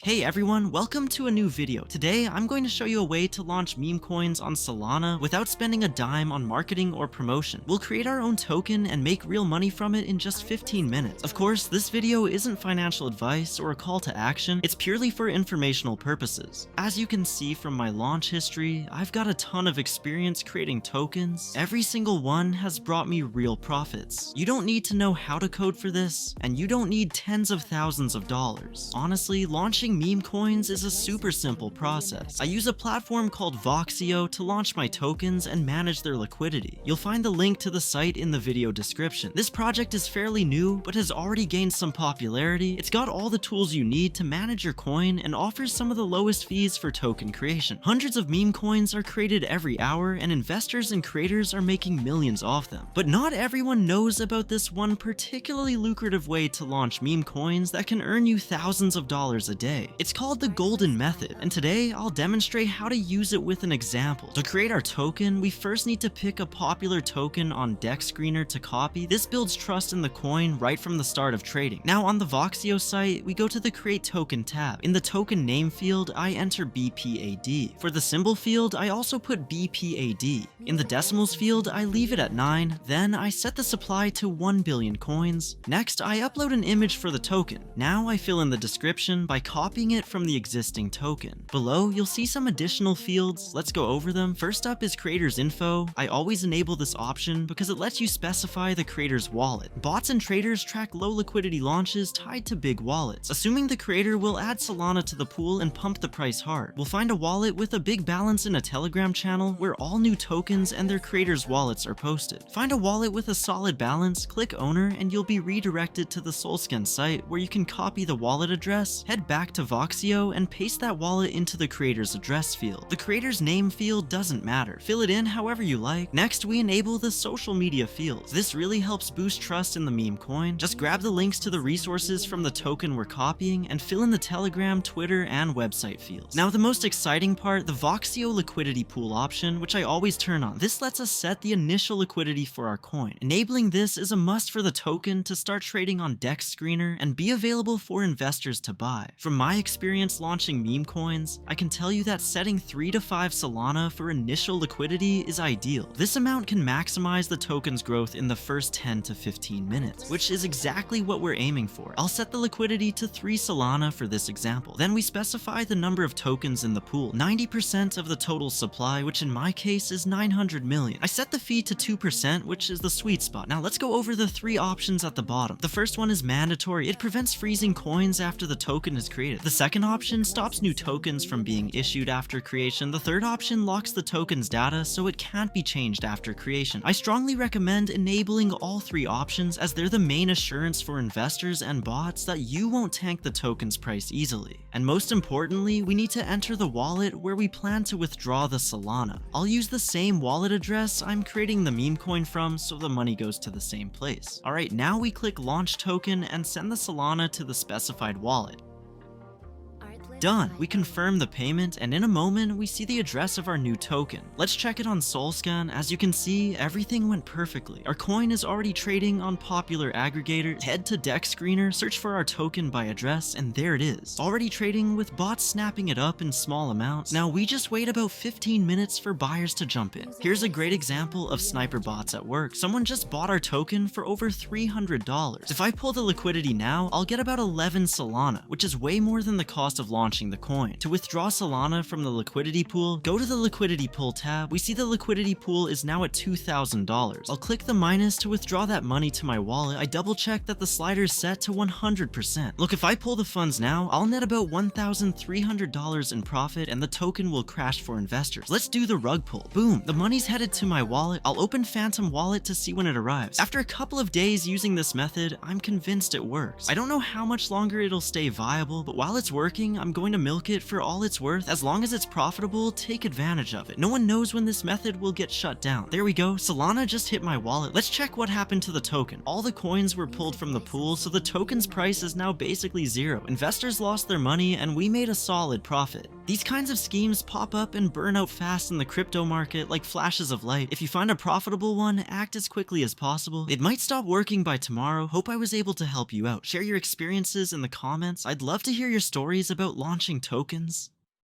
Hey everyone, welcome to a new video. Today, I'm going to show you a way to launch meme coins on Solana without spending a dime on marketing or promotion. We'll create our own token and make real money from it in just 15 minutes. Of course, this video isn't financial advice or a call to action, it's purely for informational purposes. As you can see from my launch history, I've got a ton of experience creating tokens. Every single one has brought me real profits. You don't need to know how to code for this, and you don't need tens of thousands of dollars. Honestly, launching meme coins is a super simple process. I use a platform called Voxio to launch my tokens and manage their liquidity. You'll find the link to the site in the video description. This project is fairly new, but has already gained some popularity. It's got all the tools you need to manage your coin and offers some of the lowest fees for token creation. Hundreds of meme coins are created every hour, and investors and creators are making millions off them. But not everyone knows about this one particularly lucrative way to launch meme coins that can earn you thousands of dollars a day. It's called the golden method, and today I'll demonstrate how to use it with an example. To create our token, we first need to pick a popular token on Dex Screener to copy. This builds trust in the coin right from the start of trading. Now on the Voxio site, we go to the Create Token tab. In the token name field, I enter BPAD. For the symbol field, I also put BPAD. In the decimals field, I leave it at 9, then I set the supply to 1 billion coins. Next, I upload an image for the token. Now I fill in the description by copying it from the existing token. Below, you'll see some additional fields. Let's go over them. First up is creator's info. I always enable this option because it lets you specify the creator's wallet. Bots and traders track low liquidity launches tied to big wallets. Assuming the creator will add Solana to the pool and pump the price hard, we'll find a wallet with a big balance in a Telegram channel where all new tokens and their creators' wallets are posted. Find a wallet with a solid balance, click owner, and you'll be redirected to the Solscan site where you can copy the wallet address, head back to Voxio, and paste that wallet into the creator's address field. The creator's name field doesn't matter. Fill it in however you like. Next, we enable the social media fields. This really helps boost trust in the meme coin. Just grab the links to the resources from the token we're copying and fill in the Telegram, Twitter, and website fields. Now the most exciting part, the Voxio liquidity pool option, which I always turn on. This lets us set the initial liquidity for our coin. Enabling this is a must for the token to start trading on Dex Screener and be available for investors to buy. From my experience launching meme coins, I can tell you that setting 3 to 5 Solana for initial liquidity is ideal. This amount can maximize the token's growth in the first 10 to 15 minutes, which is exactly what we're aiming for. I'll set the liquidity to 3 Solana for this example. Then we specify the number of tokens in the pool, 90% of the total supply, which in my case is 900 million. I set the fee to 2%, which is the sweet spot. Now let's go over the 3 options at the bottom. The first one is mandatory. It prevents freezing coins after the token is created. The second option stops new tokens from being issued after creation. The third option locks the token's data so it can't be changed after creation. I strongly recommend enabling all 3 options as they're the main assurance for investors and bots that you won't tank the token's price easily. And most importantly, we need to enter the wallet where we plan to withdraw the Solana. I'll use the same wallet address I'm creating the meme coin from so the money goes to the same place. Alright, now we click launch token and send the Solana to the specified wallet. Done! We confirm the payment, and in a moment, we see the address of our new token. Let's check it on Solscan. As you can see, everything went perfectly. Our coin is already trading on popular aggregators. Head to Dex Screener, search for our token by address, and there it is. Already trading with bots snapping it up in small amounts. Now we just wait about 15 minutes for buyers to jump in. Here's a great example of sniper bots at work. Someone just bought our token for over $300. If I pull the liquidity now, I'll get about 11 Solana, which is way more than the cost of launching the coin. To withdraw Solana from the liquidity pool, go to the liquidity pool tab. We see the liquidity pool is now at $2,000. I'll click the minus to withdraw that money to my wallet. I double check that the slider is set to 100%. Look, if I pull the funds now, I'll net about $1,300 in profit and the token will crash for investors. Let's do the rug pull. Boom, the money's headed to my wallet. I'll open Phantom Wallet to see when it arrives. After a couple of days using this method, I'm convinced it works. I don't know how much longer it'll stay viable, but while it's working, I'm going to milk it for all it's worth. As long as it's profitable, take advantage of it. No one knows when this method will get shut down. There we go, Solana just hit my wallet. Let's check what happened to the token. All the coins were pulled from the pool, so the token's price is now basically zero. Investors lost their money and we made a solid profit. These kinds of schemes pop up and burn out fast in the crypto market like flashes of light. If you find a profitable one, act as quickly as possible. It might stop working by tomorrow. Hope I was able to help you out. Share your experiences in the comments. I'd love to hear your stories about launching tokens.